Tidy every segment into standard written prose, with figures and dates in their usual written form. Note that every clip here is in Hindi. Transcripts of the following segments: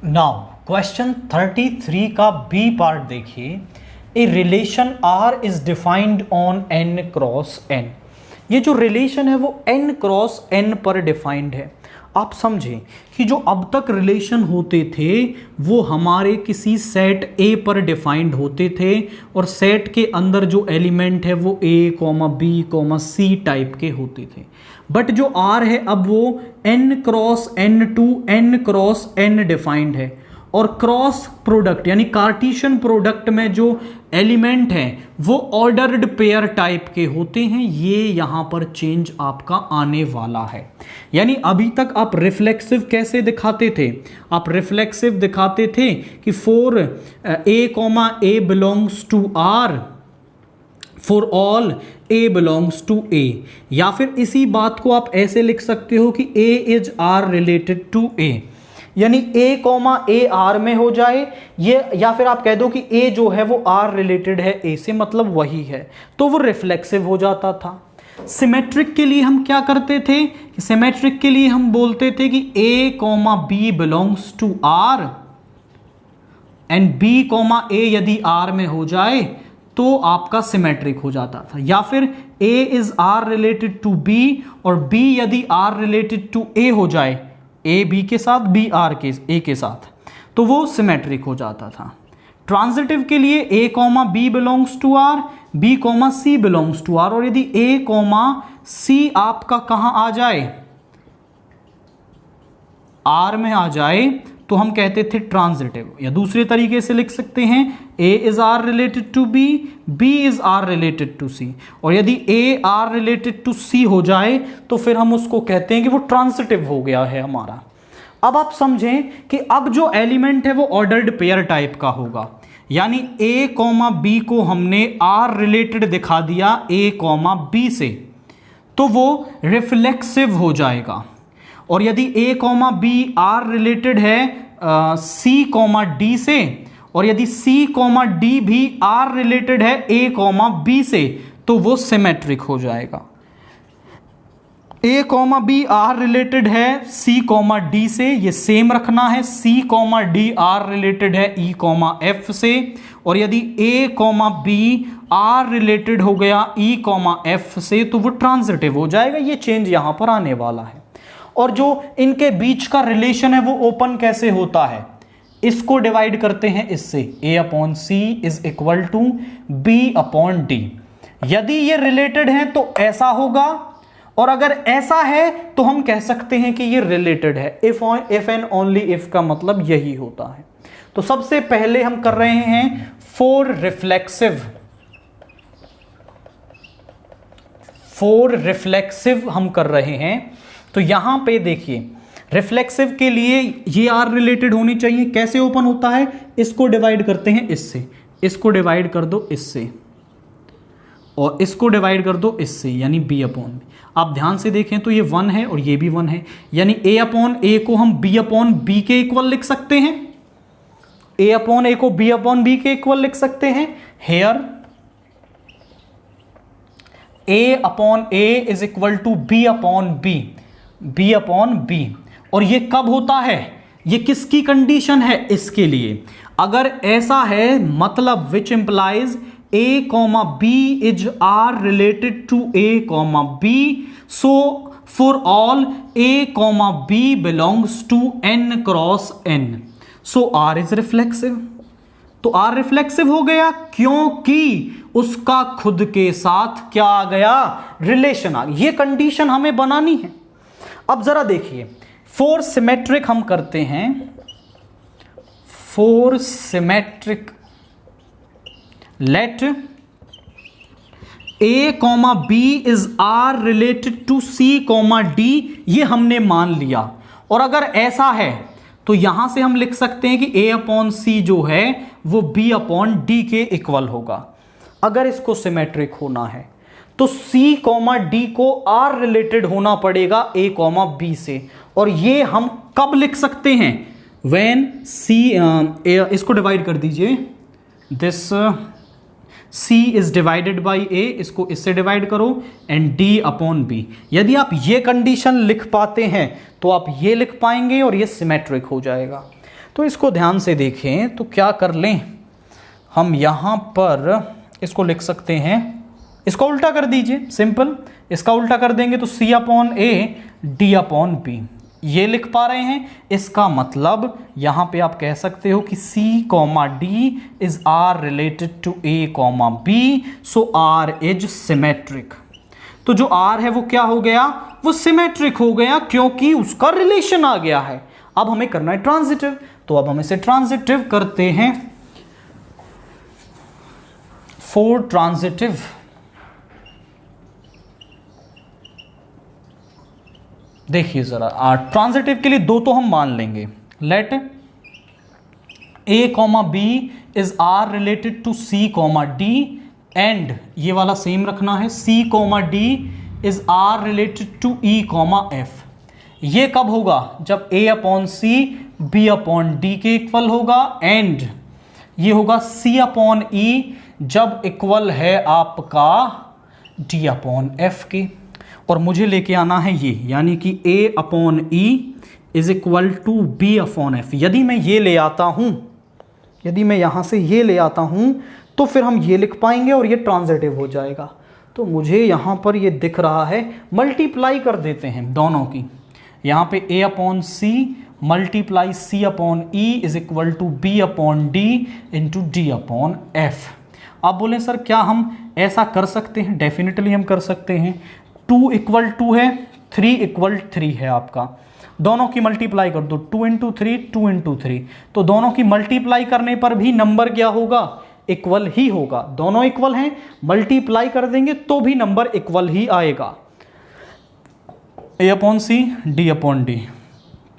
नाउ क्वेश्चन 33 का बी पार्ट देखिए। A relation R is defined on N cross N. ये जो रिलेशन है वो एन क्रॉस एन पर डिफाइंड है। आप समझें कि जो अब तक रिलेशन होते थे वो हमारे किसी सेट ए पर डिफाइंड होते थे और सेट के अंदर जो एलिमेंट है वो a comma b comma c type के होते थे। बट जो आर है अब वो N cross N to N cross N defined है और क्रॉस प्रोडक्ट यानी कार्टेशियन प्रोडक्ट में जो एलिमेंट हैं वो ऑर्डर्ड पेयर टाइप के होते हैं। ये यहाँ पर चेंज आपका आने वाला है। यानी अभी तक आप रिफ्लेक्सिव कैसे दिखाते थे? आप रिफ्लेक्सिव दिखाते थे कि for a comma a belongs to R, for all a belongs to A. या फिर इसी बात को आप ऐसे लिख सकते हो कि ए इज आर रिलेटेड टू ए, यानी ए कॉमा ए आर में हो जाए ये, या फिर आप कह दो कि ए जो है वो आर रिलेटेड है ए से, मतलब वही है, तो वो रिफ्लेक्सिव हो जाता था। सिमेट्रिक के लिए हम क्या करते थे? सिमेट्रिक के लिए हम बोलते थे कि a comma b belongs to R and b comma a यदि आर में हो जाए तो आपका सिमेट्रिक हो जाता था। या फिर a is R related to b और b यदि r रिलेटेड टू a हो जाए, a b के साथ b r के a के साथ, तो वो सिमेट्रिक हो जाता था। ट्रांजिटिव के लिए a comma b belongs to r, b comma c belongs to r और यदि a कॉमा c आपका कहां आ जाए, r में आ जाए, तो हम कहते थे ट्रांजिटिव। या दूसरे तरीके से लिख सकते हैं a is R related to b, b is R related to c और यदि a R related to c हो जाए तो फिर हम उसको कहते हैं कि वो ट्रांजिटिव हो गया है हमारा। अब आप समझें कि अब जो एलिमेंट है वो ऑर्डर्ड पेयर टाइप का होगा, यानी a कॉमा b को हमने r रिलेटेड दिखा दिया a कॉमा b से, तो वो रिफ्लेक्सिव हो जाएगा। और यदि a comma b R related है c कॉमा d से और यदि c कॉमा d भी आर रिलेटेड है a कॉमा b से, तो वो सिमेट्रिक हो जाएगा। a comma b R related है c कॉमा d से, ये सेम रखना है। c comma d R related है e कॉमा f से और यदि a comma b R related हो गया e कॉमा f से, तो वो ट्रांजिटिव हो जाएगा। ये चेंज यहां पर आने वाला है। और जो इनके बीच का रिलेशन है वो ओपन कैसे होता है? इसको डिवाइड करते हैं इससे, a upon C is equal to b upon D. यदि ये रिलेटेड है तो ऐसा होगा और अगर ऐसा है तो हम कह सकते हैं कि ये रिलेटेड है। इफ एंड ओनली इफ का मतलब यही होता है। तो सबसे पहले हम कर रहे हैं फॉर रिफ्लेक्सिव हम कर रहे हैं। तो यहां पे देखिए रिफ्लेक्सिव के लिए ये आर रिलेटेड होनी चाहिए। कैसे ओपन होता है? इसको डिवाइड करते हैं इससे, इसको डिवाइड कर दो इससे और इसको डिवाइड कर दो इससे, यानी b अपॉन बी। आप ध्यान से देखें तो ये 1 है और ये भी 1 है, यानी a अपॉन a को हम b अपॉन b के इक्वल लिख सकते हैं। a अपॉन a को b अपॉन b के इक्वल लिख सकते हैं। Here a upon a is equal to b upon b upon b। और ये कब होता है? ये किसकी कंडीशन है? इसके लिए अगर ऐसा है मतलब which implies a comma b is R related to a comma b, so for all a comma b belongs to n cross n, so r is reflexive. तो r रिफ्लेक्सिव हो गया क्योंकि उसका खुद के साथ क्या आ गया? रिलेशन आ गया। ये कंडीशन हमें बनानी है। अब जरा देखिए फॉर सिमेट्रिक हम करते हैं। For symmetric let a comma b is R related to c comma d, ये हमने मान लिया। और अगर ऐसा है तो यहां से हम लिख सकते हैं कि a अपॉन c जो है वो b अपॉन d के इक्वल होगा। अगर इसको सिमेट्रिक होना है तो c कॉमा d को r रिलेटेड होना पड़ेगा a कॉमा b से। और ये हम कब लिख सकते हैं? व्हेन c, इसको डिवाइड कर दीजिए, this c is divided by a, इसको इससे डिवाइड करो, एंड d अपॉन b। यदि आप ये कंडीशन लिख पाते हैं तो आप ये लिख पाएंगे और ये सिमेट्रिक हो जाएगा। तो इसको ध्यान से देखें तो क्या कर लें, हम यहाँ पर इसको लिख सकते हैं, इसको उल्टा कर दीजिए, सिंपल। इसका उल्टा कर देंगे तो C upon A D upon B, ये लिख पा रहे हैं। इसका मतलब यहाँ पे आप कह सकते हो कि C comma D is R related to A comma B, so R is symmetric. तो जो R है वो क्या हो गया, वो सिमेट्रिक हो गया क्योंकि उसका रिलेशन आ गया है। अब हमें करना है ट्रांजिटिव, तो अब हम इसे ट्रांजिटिव करते हैं। फॉर ट्रांजिटिव देखिए जरा, ट्रांजिटिव के लिए दो तो हम मान लेंगे। Let A comma B is R related to C comma D, and ये वाला सेम रखना है, C comma D is R related to E comma F. ये कब होगा, जब A upon C B upon D के इक्वल होगा, एंड ये होगा C अपॉन E जब इक्वल है आपका D अपॉन F के। और मुझे लेके आना है ये, यानी कि A upon E is equal to B upon F। यदि मैं ये ले आता हूँ, यदि मैं यहाँ से ये ले आता हूँ तो फिर हम ये लिख पाएंगे और ये ट्रांजिटिव हो जाएगा। तो मुझे यहाँ पर ये दिख रहा है, मल्टीप्लाई कर देते हैं दोनों की। यहाँ पे A upon C multiply C upon E is equal to B upon D into D upon F। आप बोलें सर क्या हम ऐसा कर सकते हैं? डेफिनेटली हम कर सकते हैं। 2 इक्वल 2 है, 3 इक्वल 3 है आपका, दोनों की मल्टीप्लाई कर दो, 2 इंटू 3 2 इंटू 3, तो दोनों की मल्टीप्लाई करने पर भी नंबर क्या होगा, इक्वल ही होगा। दोनों इक्वल हैं, मल्टीप्लाई कर देंगे तो भी नंबर इक्वल ही आएगा। A upon C D upon D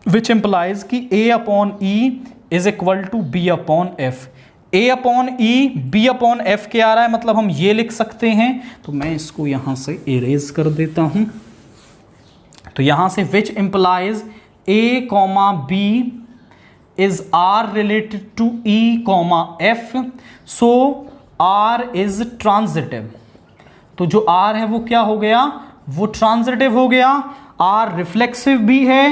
which implies कि A upon E is equal to B upon F. A upon E B upon F के आ रहा है, मतलब हम ये लिख सकते हैं। तो मैं इसको यहां से इरेज कर देता हूं। तो यहां से which implies A comma B is R related to E comma F, so R is transitive. तो जो R है वो क्या हो गया, वो ट्रांजिटिव हो गया। R रिफ्लेक्सिव भी है,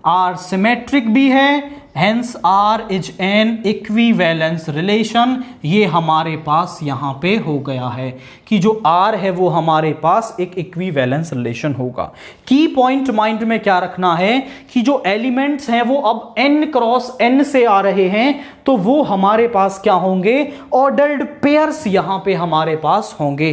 R सिमेट्रिक भी है, hence R is an equivalence relation. ये हमारे पास यहाँ पे हो गया है कि जो R है वो हमारे पास एक इक्विवेलेंस रिलेशन होगा। की पॉइंट माइंड में क्या रखना है कि जो एलिमेंट्स हैं वो अब n क्रॉस n से आ रहे हैं, तो वो हमारे पास क्या होंगे, ऑर्डर्ड पेयर्स यहाँ पे हमारे पास होंगे।